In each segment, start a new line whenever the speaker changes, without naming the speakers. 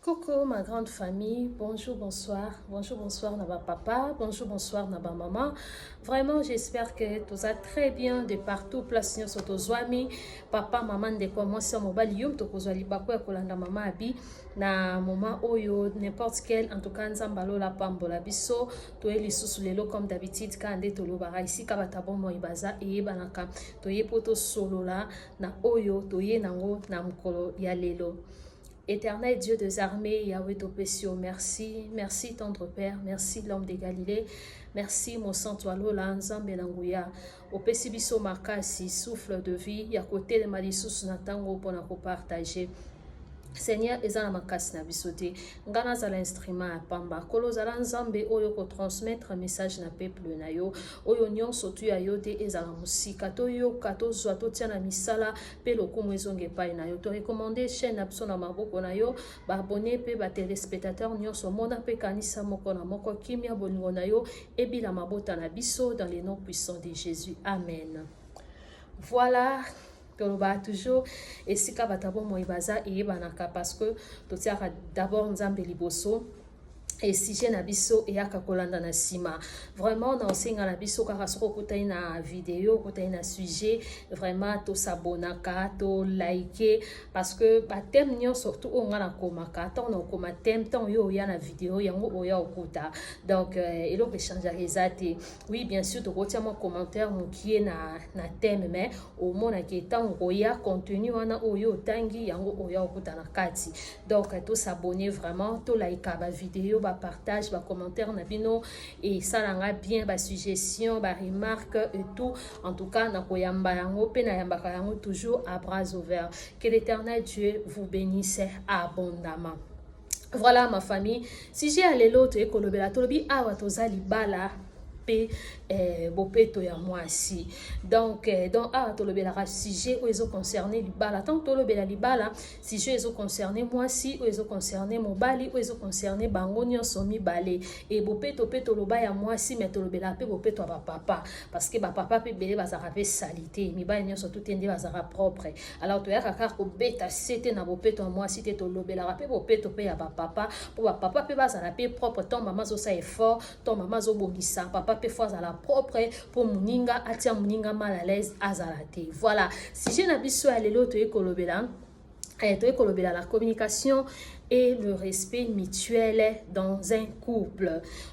Coucou ma grande famille, bonjour, bonsoir Naba papa, bonjour, bonsoir Naba maman. Vraiment, j'espère que tout ça très bien de partout, place sur soto zwami, papa, maman de quoi moi c'est mobile yum to kozwali bako ya kolanda mama abi na moment oyo n'importe quel en tout cas nzambalo la pambola biso to eli susu lelo comme d'habitude kande to lobara ici kabata bon moi baza e banaka to ye poto solola na oyo to ye nango na mukolo ya lelo. Éternel Dieu des armées, Yahweh Topesio, merci, merci tendre Père, merci l'homme de Galilée, merci mon sang toilo la nzambe nanguya, au pesibiso makasi, souffle de vie, ya côté de malisus natango pour na partager. Seigneur, ezana makasi na bisote ngana za l'instrument à pamba kolo za nzambe oyo ko transmettre message na peuple na yo oyo nyonso tu ya yo te ezala musika to yo kato zwa to tia na misala pe lokumu ezonge pai na yo to recommander chaîne na biso na maboko na yo ba abonné pe ba téléspectateur nyonso mona pe kanisa moko na moko kimia bolingo na yo ebila mabota na biso dans les noms puissants de Jésus. Amen. Voilà. Toujours et si kabatabo moibaza et banaka parce que tout ça d'abord nzambe liboso et si j'ai na biso et aka kolanda na sima vraiment na osenga na biso kaka soko kutai na vidéo kutai na sujet vraiment to s'abonaka to liker parce que ba thème nyo surtout on ngana komaka tant na koma thème tant yo ya na vidéo yango oya okuta donc elo échanger rezate oui bien sûr to kotia mon commentaire mon qui est na thème mais au mona ki tant oya contenu wana oyo tangi yango oya okuta na kati donc to s'abonner vraiment to liker ba vidéo partage, ba commentaire na bino et ça langa bien ba suggestion, ba remarque et tout. En tout cas, na koyamba yango pe na yamba yango toujours à bras ouverts. Que l'Éternel Dieu vous bénisse abondamment. Voilà ma famille. Si j'ai allé l'autre ekolobela tolobi awa tozali bala bopeto ya mwasi donc tolobela sujet oyo concerné libala tant tolobela libala sujet ezo concerné mwasi oyo concerné mobali oyo concerné bango nyonso mibale et bopeto pe toloba ya mwasi mais tolobela pe bopeto ba papa parce que ba papa pe belé bazara pe salité mibali nyonso tout ende bazara propre alors to ya kaka ko beta c'était na bopeto ya mwasi te tolobela pe bopeto pe ya ba papa pour ba papa pe bazara pe propre ton maman zo sa effort ton maman zo bongisa papa pe fois à la propre pour muninga atia muninga mal à l'aise azalate. Voilà, si j'ai n'abisso à l'élo to ekolobela la communication et le respect mutuel dans un couple.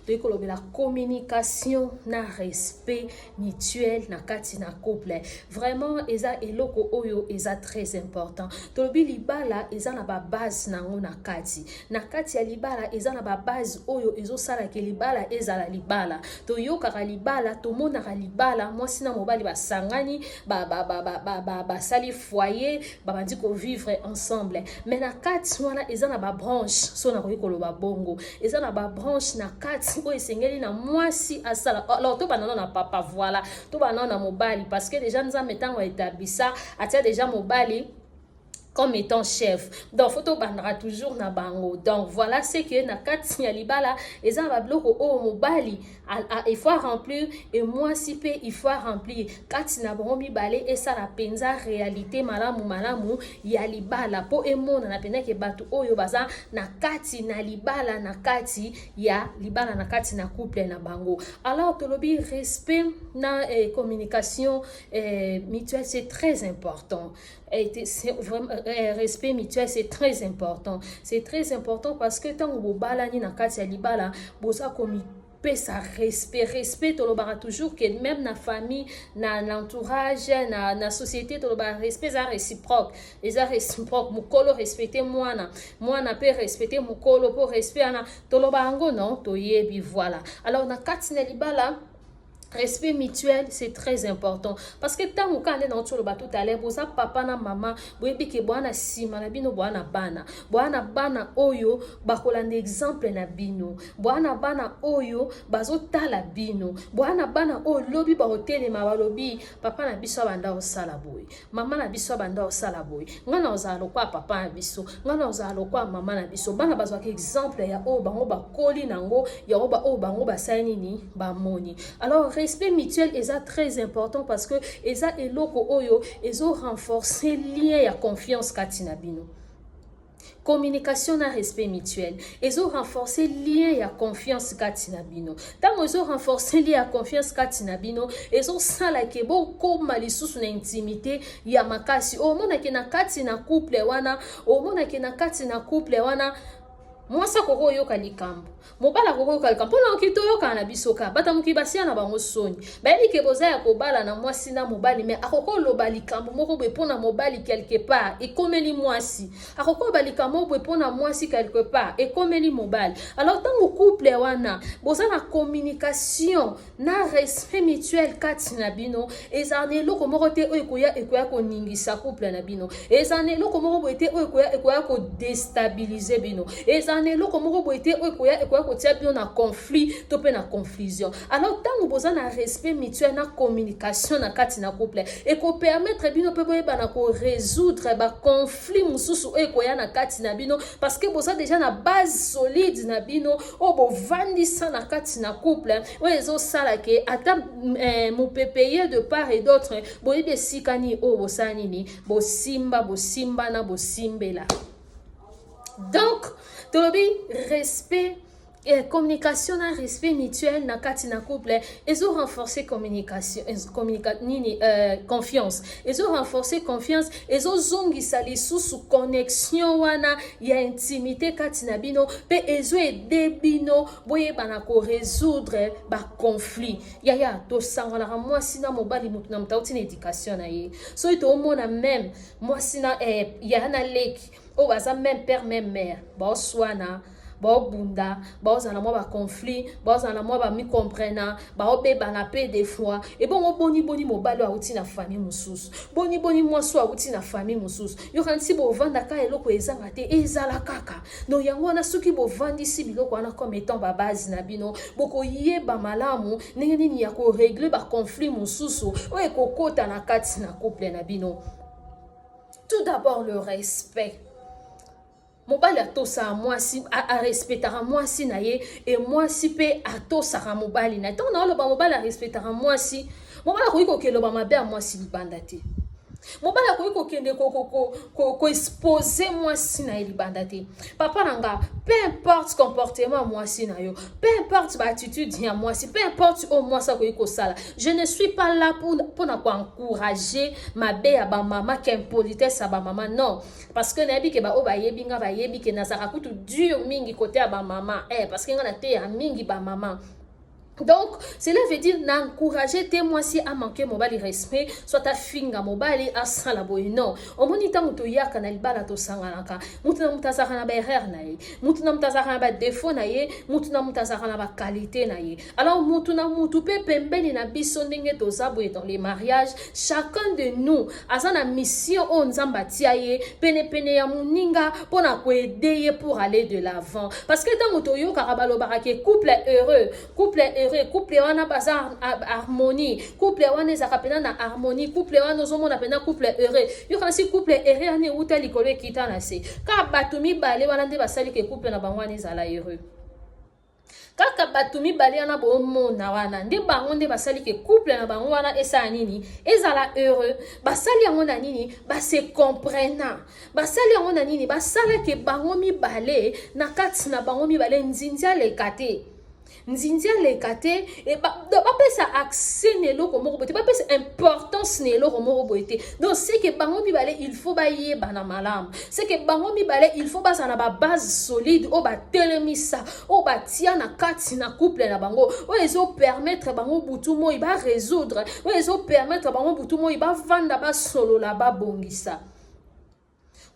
Donc, la communication, na respect mutuel, na kati na couple. Vraiment, eza eloko oyo eza très important. Tolobi libala eza na ba base na ngo na kati. Na kati ya libala eza na ba base oyo ezo sala ke libala eza la libala. To yoka libala, to mona libala, moi sina mobali ba sangani, ba sali foyer, ba bandi ko vivre ensemble. Mais na kati wana eza na ba branche so na koloba bongo eza na ba branche na kati o esengeli na mwasi asala alors to banana na papa voilà to banana na mobali parce que déjà nous en mettant établissa atia déjà mobali comme étant chef. Donc, photo bandra toujours na bango. Donc, voilà ce que na kati ya libala, eza ba bloko o mobali, il faut remplir, et moi si pe, il faut remplir. Kati na bango mibale, et ça la penza réalité, malamu, ya libala, po e mona na pena ke batu oyo baza, na kati na libala, na kati, ya libala na kati na couple na bango. Alors, tolobi, respect na communication mutuelle, c'est très important. C'est vraiment respect mutuel, c'est très important. C'est très important parce que tant que vous balani na kati ya libala, boza komi ça respect tolobara toujours que même na famille na l'entourage na société tolobara respect ça réciproque et ça réciproque mukolo respecter moi na peut respecter mukolo pour respect ana tolobango non toyebi voilà alors na kati na libala respect mutuel, c'est très important. Parce que tant que on est dans le bateau tout à l'heure, boza papa na maman, boyebi ke boana sima na bino boana bana oyo bakolanda exemple na bino. Boana bana oyo bazotala bino. Boana bana oyo lobi ba hotel ma balobi papa na biso banda osala boy. Mama na biso banda osala boy. Ngana ozalo kwa papa na biso, ngana ozalo kwa mama na biso. Bana bazwa ke exemple ya o bango bakoli nango, ya o ba o bango basani ni ba moni. Alors respect mutuel est très important parce que eza eloko oyo ezo renforcer lien ya confiance katina bino. communication na respect mutuel ezo renforcer lien ya confiance kati na bino tango ezo renforcer lien ya confiance kati na bino ezo sala ke bokoma lisusu na intimité ya makasi omonake na kati na couple wana omonake na kati na couple wana mwasa koko yoka likambo mobala koko yoka likambo mpona okito yoka na bisoka bata moki basia na bango soni bayebi ke boza ya kobala na mwasi na mobali me akoko loba likambo moko boye mpona mobali quelque part ekomeli mwasi akoko loba likambo boye mpona mwasi quelque part ekomeli mobali alors tango couple wana boza na communication na respect mutuel kati na bino eza na eloko moko te oyo ekoya koningisa couple na bino eza na eloko moko boye te oyo ekoya kodestabilize bino eza na eloko moko boye te oyo ekoya kotia bino na conflit to pe na confusion alors tango boza na respect mutuel na communication na kati na couple ekopermettre bino pe boyebana korésoudre baconflit mosusu oyo ekoya na kati na bino parce que boza déjà na base solide na bino oyo bovandisa na kati na couple oyo ezosala ke ata mopepeye de part et d'autre boyebi esika nini oyo bosala nini bosimbana bosimbela. Donc tolobi respect communication na respect mutuel na kati na couple ezo renforcer confiance ezo renforcer confiance ezo zongisa lisusu connexion wana ya intimité kati na bino pe ezo ede bino boyebana ko résoudre ba conflit yaya to sangana mwasi na mobali mutu na mutauti na éducation na ye so ito omona même mwasi na yana leki o baza même père même mère ba oswana bunda bazana mwa ba conflit bazana mwa ba mi comprena ba obeba na pe des fois et bon boni mobali auti na famille mususu boni mwa so auti na famille mususu yo kanti bo vanda ka eloko ezanga te ezala kaka no yango na suki bo vandi si biloko ana comme étant ba base na bino boko yeba malamu ndenge nini ya ko régler ba conflit mususu o ekokota na kati na couple na bino. Tout d'abord le respect. Mobali atosa mwasi a respectera mwasi na ye et mwasi pe atosa mobali na tant na loba mobali a respectera mwasi mobali ko iko keloba mabe mwasi libanda te mobali ko iko kende ko exposer mwasi na libanda te papa nanga peu importe comportement mwasi na yo peu importe ba attitude ya mwasi peu importe au mwasi ko iko sala je ne suis pas là pour na encourager mabe ya ba mama qu'impolitesse ya ba mama non parce que nabi ke ba o ba yebi ke nazaka kutu dur mingi côté ya ba mama parce que ngana te ya mingi ba mama. Donc, cela veut dire n'encourager tes moisi à manquer mobali respect, soit ta finga mobali à sans la boy. Non, au monita muto ya kanal bala to sanganaka, mutuna mutazaka na ba erreur na ye, mutuna mutazaka na ba défaut na ye, mutuna mutazaka na ba qualité na ye. Alors mutuna mutu pe pembeni na biso ndenge to zabwe dans les mariages, chacun de nous a sa mission on nzamba tia ye, pene ya muninga pona ko aider ye pour aller de l'avant. Parce que dans muto yo karabalo barake couple couple wana baza harmonie couple wana ezaka pena na harmonie couple wana ozomona pena couple heureux yo kansi couple heureux ane uta likolo ekita na se ka bato mibale wana nde basali ke couple na bango wana ezala heureux kaka bato mibale wana bomona wana nde bango nde basali ke couple na bango wana esala nini ezala heureux basali yango na nini base comprena basali yango na nini basala ke bango mibale na kati na bango mibale nzinzia lekate nzinzia lekate et bapesa accès neloko moko bote bapesa importance neloko moko bote donc c'est que bango mibale il faut baye bana malam c'est que bango mibale il faut basa na ba base solide o ba telemisa o ba tia na kati na couple na bango o ezo permettre bango butu mo iba résoudre o ezo permettre bango butu mo iba vanda ba solo la ba bongisa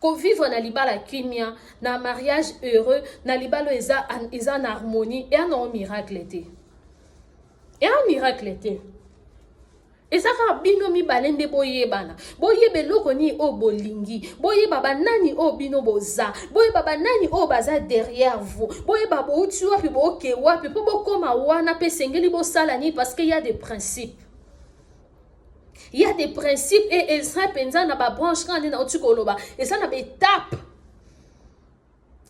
ko vivre na libala kimia na mariage heureux na libalo eza en harmonie et un miracle te et un miracle te ezaka bino mibale nde boyebana boyebe loko ni o bolingi boyeba banani o bino boza boyeba banani o baza derrière vous boyeba bouti wapi boke wapi po bokoma wana pe sengeli bosala ni parce qu'il y a des principes. Il y a des principes et ils sont pensés na ba branche quand na otukoloba et ça na ba étape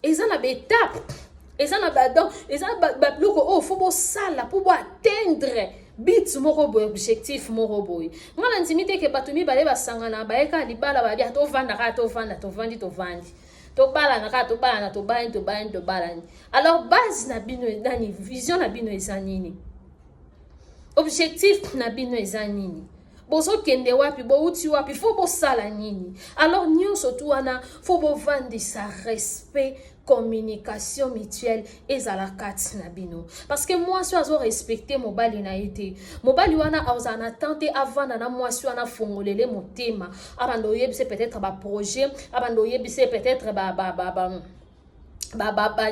et ça na ba étape et ça na ba donc et ça ba bloko oh faut bo sala pour atteindre but moko boy objectif moko boy ngala ntimite ke batumi bale basangana ba eka libala ba dia to vanda ka to vanda to vandi Alors base na bino nani, vision na bino eza nini, objectif na bino eza nini, bozo kende wapi, bo uti wapi, faut bo sala nini. Alors nyonso tu wana faut bo vandisa respect, communication mutuelle ezalakati na bino, parce que moi so azo respecter mobali na été mobali wana azana tenter avant na moi so wana fongolele motema abando yebise peut-être ba projet, abando yebise peut-être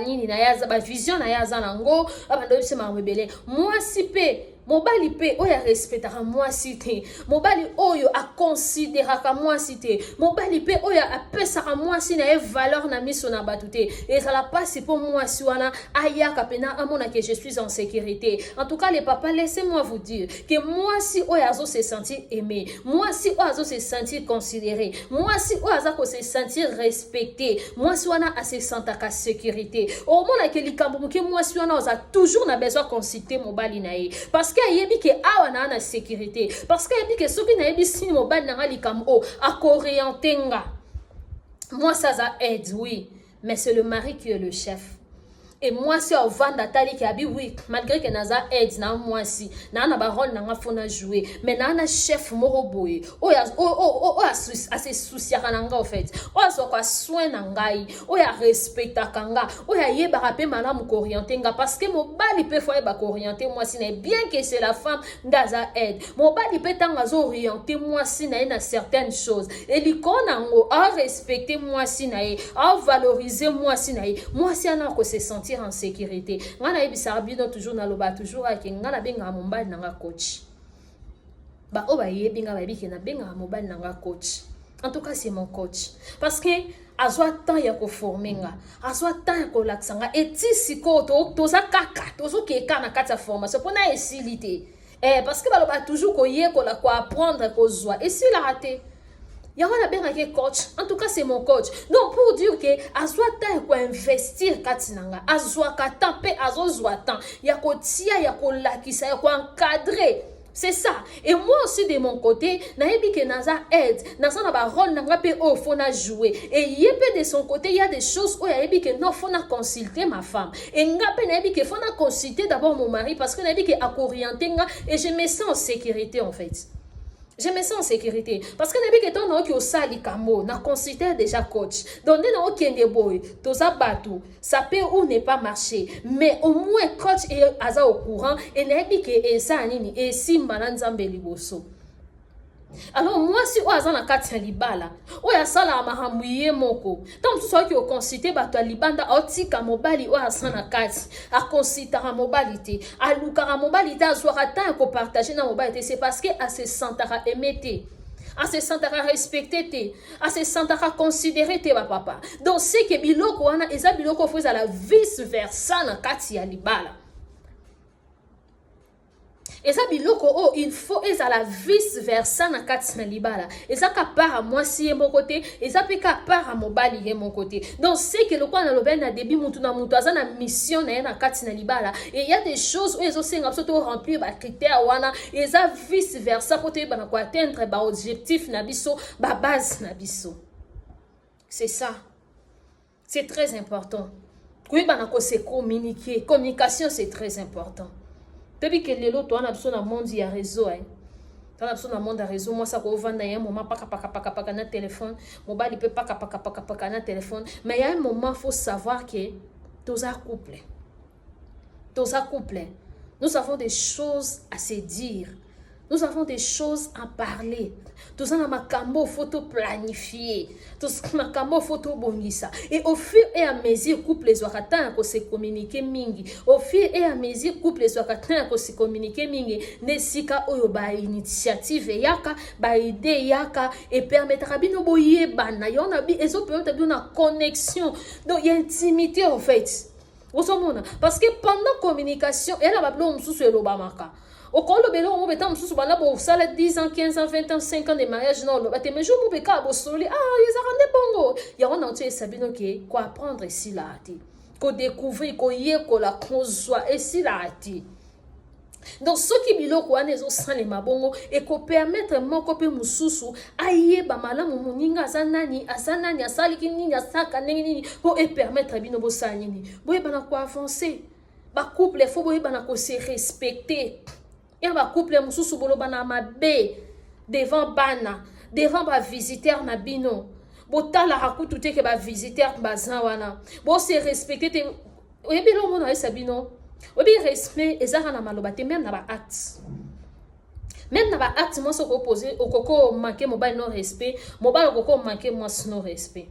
nini na yaza ba vision na yaza nango, abando yebise ma rebelle moi si pe mobali pe oya respectera moi cité, mobali oyo a considéraka moi cité, mobali pe oya apesaka moi si na valeur na miso na batute, et ça la passe pour moi si wana ayaka pena amona que je suis en sécurité. En tout cas les papas, laissez-moi vous dire que moi si oya azo se sentir aimé, moi si oya azo se sentir considéré, moi si oya azo se sentir respecté, moi si wana a se sentir en sécurité, au mona que likambo muke moi si wana oza toujours na besoin consulter mobali na ye, parce que yebi ke awa na na sécurité, parce que yebi ke soki na yebi si mobali na likam o akorientenga, moi ça aide oui, mais c'est le mari qui est le chef. Et moi si on vend tali ki abi oui, malgré que naza aide na moi si na ba rôle na fona jouer, mais na chef moko boye o ya assez souciaka nanga en fait, o ya so kwa soin na ngai, o ya respecta kanga, o ya yeba rapé malamu ko orientenga, parce que mobali pe fois ba ko orienter moi si na bien que c'est la femme ndaza aide, mobali pe tanga zo orienter moi si na certaines choses, et likona ngo a respecter moi si na a valoriser moi si na moi si ana ko se sentir en sécurité. Ngana ebisa bino toujours na loba toujours ake ngana benga mobali nanga coach. Ba oba yebinga ba biki na benga mobali nanga coach. En tout cas c'est mon coach, parce que azwa temps ya ko formenga, azwa temps ya ko laksanga, eti siko to za kaka to zo ke kana kata formation pona esilité. Parce que ba loba toujours ko ye ko la ko apprendre ko zwa et si la raté. Yawala benga ke coach. En tout cas c'est mon coach. Donc pour dire que azwa temps ko investir katinanga, azwa ka temps pe azwa temps ya ko tia ya ko lakisa ya ko encadrer. C'est ça. Et moi aussi de mon côté, naebi que naza aide, naza na ba rôle nanga pe o fona jouer. Et yebe de son côté, il y a des choses où yaebi que non fona consulter ma femme. Et ngape naebi que fona consulter d'abord mon mari, parce que naebi que akorienter nga et je me sens en sécurité en fait. Je me sens en sécurité. Parce que depuis que ton nom qui au sali kamo, na considère déjà coach. Donc, n'a aucun boy, toza batou, ça peut ou ne pas marcher. Mais au moins coach est aza au courant et n'a dit que esa nini et si malanzambe liboso. Alors moi si oaza na kati ya libala, oya sala mahamuye moko. Tant tout ça qui au consulter bato libanda otika mobali oya na kati, a consulter mobilité, a lukara mobilité azwara temps ko partager na mobilité, c'est parce que a se sentara aimer, a se sentara respecter, a se sentara considérer te papa. Donc c'est que biloko wana eza biloko faut à la vice versa na kati ya libala. Et ça biloko oh il faut et à la vice versa na kati na libala. Et ça ka part à moi si mon côté, et ça peut ka part à mon bali mon côté. Donc c'est que le quoi na loben na début mutu na mission na kati na libala. Et il y a des choses où ils ont c'est absolument remplir ba critères wana et ça vice versa pour te ba ko atteindre ba objectif na biso, ba base na biso. C'est ça. C'est très important. Oui ba na ko se communiquer. Communication c'est très important. Depuis que les autres, on a besoin d'un monde y a réseau. On a besoin d'un monde à réseau. Moi, ça, quand on vend un moment, pas na téléphone. Mon bal, il peut pas na téléphone. Mais il y a un moment, il faut savoir que tous un couple. Nous avons des choses à se dire. Nous avons des choses à parler. Tout ça, il faut tout planifier. Tout ça, il faut tout bongisa. Et au fur et à mesure, couple les ouakatans qu'on se communiquer mingi. Au fur et à mesure, couple les ouakatans qu'on se communiquer mingi. Nesika oyo ba initiative yaka, ba idée yaka, et permettra bino boye bana. Yon a bi, et so peut être une connexion. Donc, il y a intimité en fait. Parce que pendant communication, elle a pas besoin de l'obamaka. Au col de Bélo, on met un sous bala pour ça 10 ans, 15 ans, 20 ans, 5 ans de mariage. Non, le bâtiment, je vous béca, vous soli. Ah, ils ont rendu bongo. Il y a un entier sabino qui quoi apprendre ici là, qu'on découvrir, qu'on y est, qu'on la conçoit ici là. donc soki biloko wana ezosalema bongo ekopermettre moko mpe mosusu ayeba malamu moninga aza nani asaliki nini asaka ndenge nini mpo epermettre bino bosala nini boyebana koavance. Bacouple fo boyebana kose respecte. Ya bacouple mosusu bolobana mabe devant bana devant bavisiteur na bino botalaka kutu te ke bavisiteur baza wana bose respecte te. Oyebi lo mona esa bino oyebi respect ezaka na maloba te même na baacte. Même na baacte mwasi okopose okoko manke mobali no respect mobali okoko manke mwasi no respect.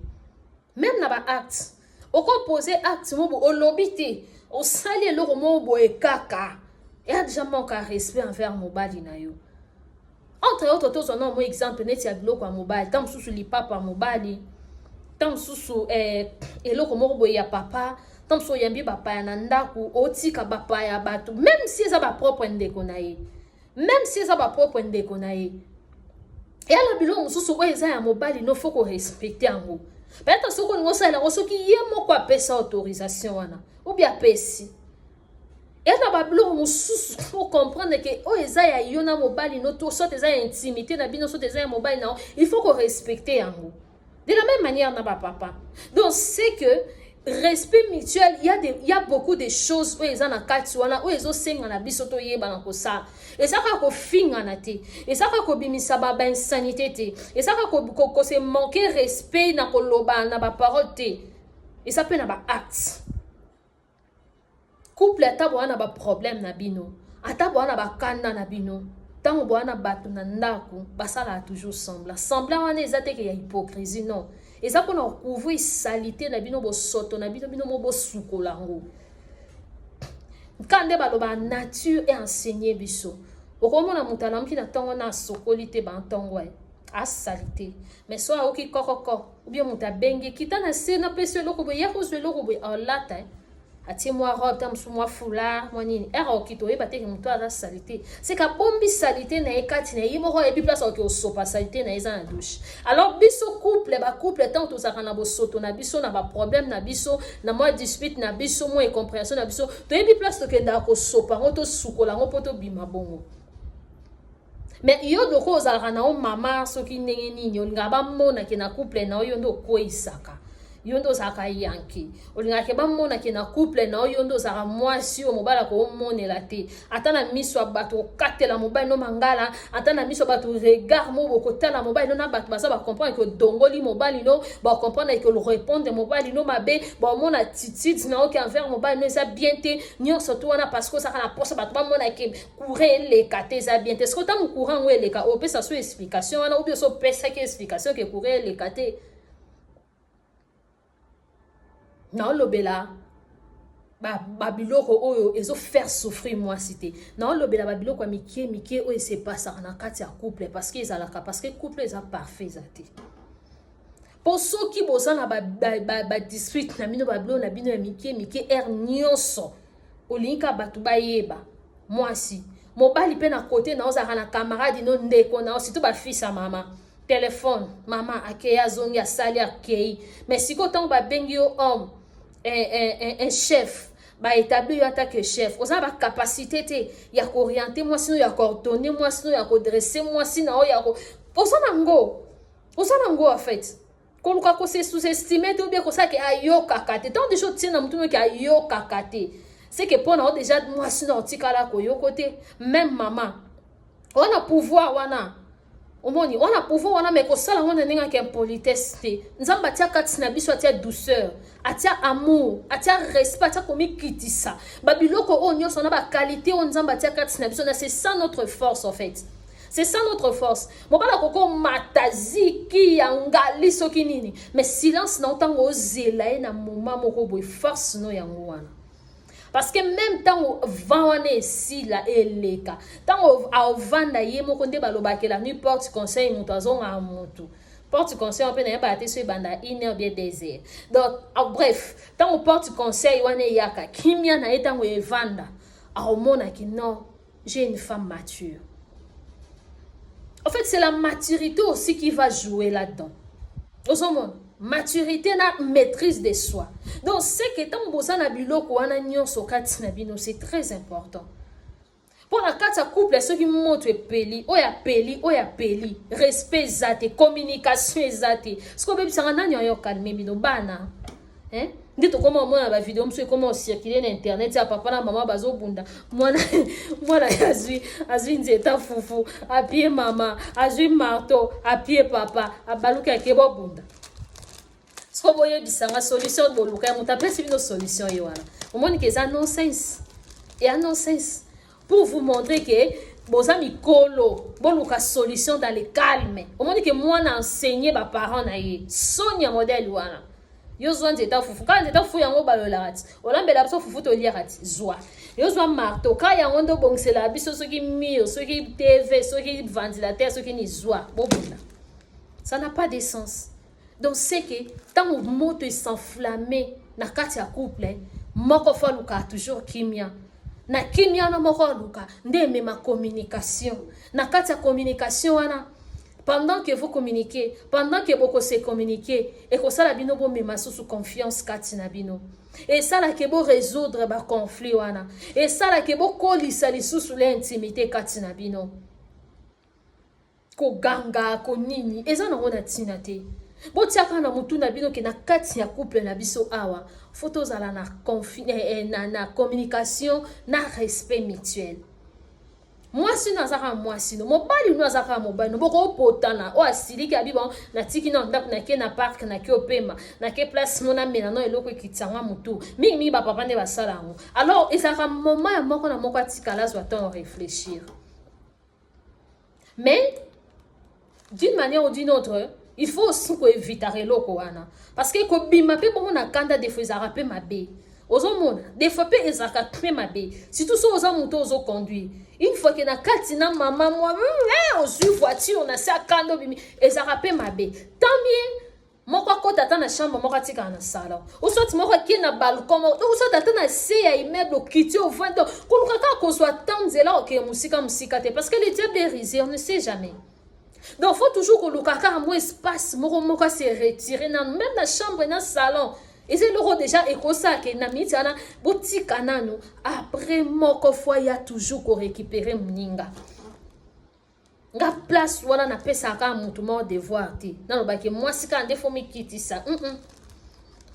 Même na baacte okopose acte mobo olobi te osali eloko moko boye kaka eya déjà manque à respect envers mobali na yo. Entre autres tozwana mo exemple neti ya biloko ya mobali ta mosusu lipapa ya mobali ta mosusu eloko moko boye ya papa ta mosusu oyambi bapaya na ndako otika bapaya bato même si eza bapropre ndeko na ye même si eza bapropre ndeko na ye eyala biloko mosusu oyo eza ya mobali no fo korespecte yango. Peut-être soki olingi osalela soki ye moko apesa autorisation wana ou bien apesi eyala babiloko mosusu po comprendre ke oyo eza ya yo na mobali no to soit eza ya intimité na bino soit eza ya mobali na il faut korespecte yango de la même manière na bapapa. Donc c'est que respect mutuel, il y a beaucoup de choses où ils ont na kati wana où ils ont senga na biso to yeba na kosa. Et ça ka ko finga na te. Et ça ka ko bimisa ba insanité te. Et ça ka ko se manquer respect na ko loba na ba parole te. Et ça peut na ba acte. Couple ata bo na ba problème na bino. Ata bo na ba kanda na bino. Tango bo na batu na ndako, basala toujours semblant. Semblant wana ezate ke ya hypocrisie non. Et ça qu'on a recouvert salité na bino bo soto na bino mo bo sukolango. Quand ba loba nature est enseigné biso. Okomona mutala mki na tongo na sokolité ba ntongo a salité. Mais soit oki kokoko ou bien muta bengi kita na se na pese loko bo ya ko se loko bo en latin. Ati moi robe tam sou moi foulard moi nini era okito yeba te ke muto ala salité c'est ka bombi salité na ekati na yimo ko epi place oki osopa salité na eza na douche. Alors biso couple tant to saka na bo soto na biso na ba problème na biso na moi dispute na biso moi incompréhension na biso to epi place to kenda ko sopa ngo to sukola ngo poto bima bongo. Mais yo doko ozalaka na o mama soki ndenge nini olinga ba mona ke na couple na yo ndo ko isaka yondo zaka yanki olinga ke bamona ke na couple na yondo zaka mwasi o mobala ko monela te atana miso bato katela mobali no mangala atana miso bato regard mo bokotala mobali no na bato basa ba comprendre que dongoli mobali no ba comprendre que le répondre mobali no mabe ba mona titid na oki envers mobali no ça bien te nyo surtout wana parce que ça kana posa bato ba mona ke courir les katé ça bien te ce que tam courant ou les ka o pesa so explication wana ou bien so pesa ke explication que courir les katé. Na lobela ba biloko oyo ezo faire souffrir moi cité na lobela ba biloko mike oyo se passe na kati ya couple parce que ezalaka parce que couple eza parfait zate pour ceux qui bosa na ba dispute na bino ba biloko na bino ya mike nyonso olinka batu bayeba moi si mobali pe na côté na ozaka na camarade no ndeko na surtout ba fils à maman téléphone maman akeya zongi asali akei mais siko tango ba bengi yo homme un chef ba établir en tant que chef oza ba capacité te ya ko orienter moi sinon ya ko ordonner moi sinon ya ko dresser moi sinon ya ko oza nango en fait koluka ko se sous-estimer ou bien ko ça que ayoka kate tant de choses tiennent mutu que ayoka kate c'est que pour na déjà moi sinon tikala ko yokote même maman on a pouvoir wana omoni on a pouvoir wana mais ko sala wana ninga ke politesse te nzamba tia kati na biso atia douceur atia amour atia respect atia komi kitisa babiloko o nyonso na ba qualité on nzamba tia kati na biso na c'est ça notre force en fait c'est ça notre force mobala koko matazi ki yangali soki nini mais silence na otango ozela na moment moko boy force no yango wana. Parce que même tant vane si la eleka tant avanda ye moko nde balobake la nuit porte conseil mutazon a mutu porte conseil on peut na ba te so banda 1 heure bien 2 heures donc bref tant on porte conseil wane yaka kimia na etango evanda a mona ki non j'ai une femme mature. En fait c'est la maturité aussi qui va jouer là-dedans. Osomon maturité na maîtrise de soi. Donc c'est que tant bosa na biloko wana nyonso kati na bino c'est très important. Pour la carte couple, ceux qui montrent peli, oya peli, respect zate, communication zate. Ce qu'on veut dire, c'est que calmer bino bana. Hein? Dites comment moi la vidéo, monsieur comment circuler sur internet, ya papa na maman bazo bunda. Moi azui nzeta fufu, à pied maman, azui marteau, à pied papa, à baluka kebo bunda. Ce qu'on voyait bisanga solution de luka, on t'appelle c'est une solution yo wana. Au moins que ça nonsense. Et un nonsense. Pour vous montrer que vos amis colo, bon la solution dans le calme. Au moins que moi n'a enseigné mes parents na ye. Sonia modèle wana. Yo zwa nzeta fufu. Quand nzeta fufu yango balola rati. Olambela biso fufu to lia rati. Zwa. Yo zwa marteau. Quand yango ndo bongsela biso soki mire, soki TV, soki ventilateur, soki ni zwa. Bobunda. Ça n'a pas de sens. Donc c'est que tant que moto s'enflammer na kati ya couple, moko fa luka toujours kimia. Na kimia na moko luka ndeme ma communication. Na kati ya communication wana pendant que vous communiquez, pendant que vous se communiquez et que ça la bino bo mema sous confiance kati na bino. Et ça la ke bo résoudre ba conflit wana. Et ça la ke bo kolisa li sous l'intimité kati na bino. Ko ganga ko nini eza na ngona tinate. Botiaka na mutu na bino ke na kati ya couple na biso awa photos ala na communication na respect mutuel. Moi si nazaka moi si no mobali no azaka mobali no boko potana o asili ka bibo na tiki na ndap na ke na park na ke opema na ke place mona mena no eloko kitanga mutu mingi ba papa ne basala ngo. Alors ezaka moment ya moko na moko atikala zo temps réfléchir. Mais d'une manière ou d'une autre, il faut aussi éviter le koana parce que ko bima pe bon na kanda des fois ezaka pe mabe. Ozo mona des fois pe ezaka pe mabe. Surtout so ozo moto ozo conduire. Une fois que na katina maman moi ozu voiture na sa kando bimi ezaka pe mabe. Tant mieux moko kota ta na chambre moko tika na salon. O soit moko ki na balcon o soit ta na se ya immeuble kiti au vent. Ko lukaka ko soit tanzela ok musika te parce que le diable est risé, on ne sait jamais. Donc, il faut toujours que le caca a moins espace, moko se retirer, même dans la chambre, dans le salon. Et c'est l'euro déjà, et comme ça, que na mitana, boutique anano, après moko fois, il y a toujours qu'on récupérer mninga. Nga place, voilà, na pesa ka moutouma devoir te. Non, bah, que moi, si quand des fois, me quitte ça.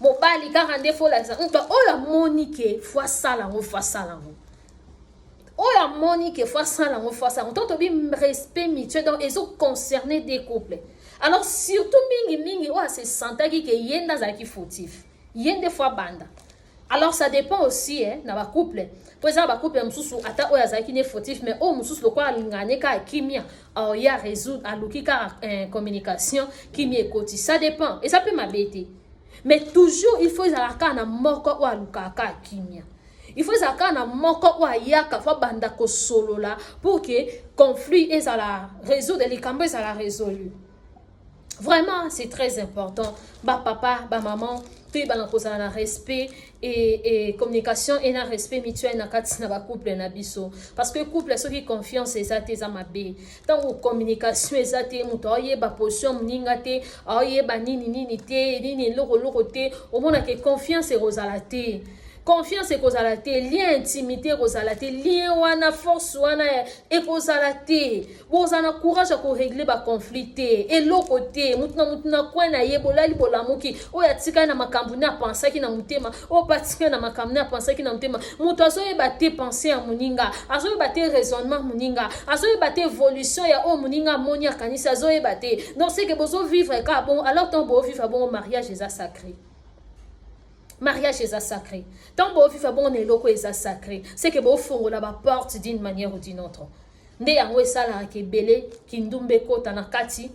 Mon bali, quand des fois, là, ça. Oh, la monique, fois ça, là, fois ça, là. Oh la monique fois ça là on fait ça on tente bien respect mutuel donc ils ont concerné des couples alors surtout mingi ouais c'est santa qui yenda za ki fautif yende fois banda alors ça dépend aussi na ba couple par exemple ba couple mususu ata oya za ki ne fautif mais o mususu lokwa alingane ka kimia alors il y a résoudre à l'okika communication kimia ekoti ça dépend et ça peut m'embêter mais toujours il faut la kana moko wa lukaka kimia. Il faut que na moko wa yaka fa banda ko solo la pour que conflit est à la résoudre les cambo est à la résolu. Vraiment c'est très important. Ba papa, ba maman, tout ba na kosa na respect et communication et na respect mutuel na kati na ba couple na biso parce que couple so qui confiance ezate za mabe. Tant ou communication ezate muto oye ba position mninga te, oye ba nini te, nini loko te, au moins que confiance e rozala te. Confiance et causalité, lien intimité causalité, lien wana force wana et causalité. Vous avez courage à régler ba conflit et l'autre côté, mutna kwa na yebola libola muki. O ya tika na makambu na penser ki na mutema. O patika na makambu na penser ki na mutema. Muto azo e bate penser a muninga, azo e bate raisonnement muninga, azo e bate évolution ya o muninga monia kanisa azo e bate. Donc c'est que bozo vivre ka bon, alors ton beau vivre bon mariage est sacré. Mariage est sacré. Tant que vous bon et loko est sacré. C'est que vous font la porte d'une manière ou d'une autre. Nde yango sala ke belé kindumbe kota na kati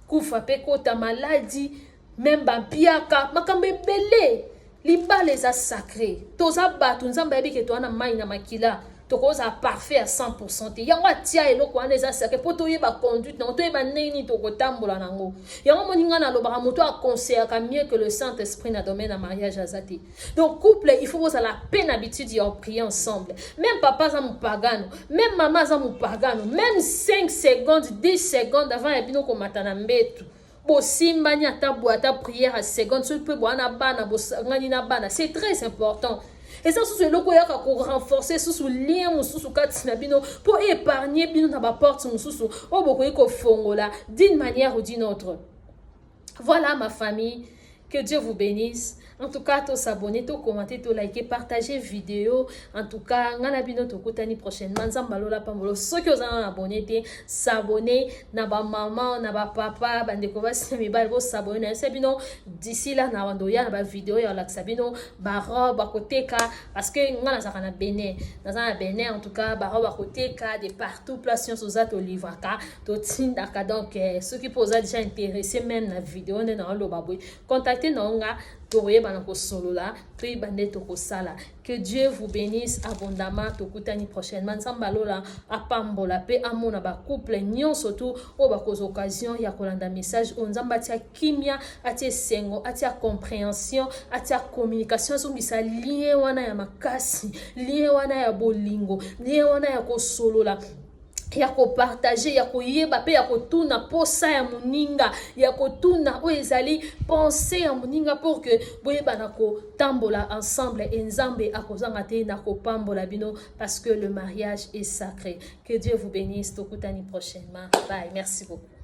kufa pe kota maladie même bampiaka makambe belé libala est sacré. Toza batu nzamba yebi ke to na mai na makila. Tokoza parfait à 100%. Yango atia eloko wana eza sacré po to yeba conduite na to yeba nini to kotambola nango. Yango moninga na lobaka moto a conseiller ka mieux que le Saint-Esprit na domaine na mariage azati. Donc couple, il faut vous la peine habitude de prier ensemble. Même papa za mupagano, même maman za mupagano, même 5 secondes, 10 secondes avant yabino ko matana mbetu. bosimbani ata prière à seconde so pe bwana bana bosangani na bana, c'est très important. Et ça sous le ko yaka ko renforcer sous lien mususu kati na bino pour épargner bino na ba porte mususu o boko ko fongola d'une manière ou d'une autre. Voilà ma famille, que Dieu vous bénisse. En tout cas, to s'abonner, to commenter, to liker, partager vidéo. En tout cas, ngana bino to kutani prochainement. Nzambalola pambolo. Ceux qui ont abonné, s'abonner. Na ba maman, na ba papa, bandeko basi mibali bo s'abonner. C'est bino d'ici là na wandoya na ba vidéo ya la sabino ba robe ba koteka parce que ngana zakana Bénin. Na Bénin en tout cas ba robe ba koteka de partout place sur za to livraka to tindaka. Donc ceux qui posent déjà intéressés même na vidéo na lo baboy. Contactez nonga. Que Dieu vous bénisse abondamment. Tokutani prochainement. Sambalola apambola pe amona ba couple nyon surtout au bakos occasion ya kolanda message onzamba tia kimia atia sengo atia compréhension atia communication so bisa lien wana ya makasi lien wana ya bolingo lien wana ya kosolola ya ko partager ya ko yeba pe ya ko tuna posa ya muninga ya ko tuna o ezali penser ya muninga pour que boyeba na ko tambola ensemble enzambe akozanga te na ko pambola bino parce que le mariage est sacré. Que Dieu vous bénisse. Tokutani prochainement. Bye. Merci beaucoup.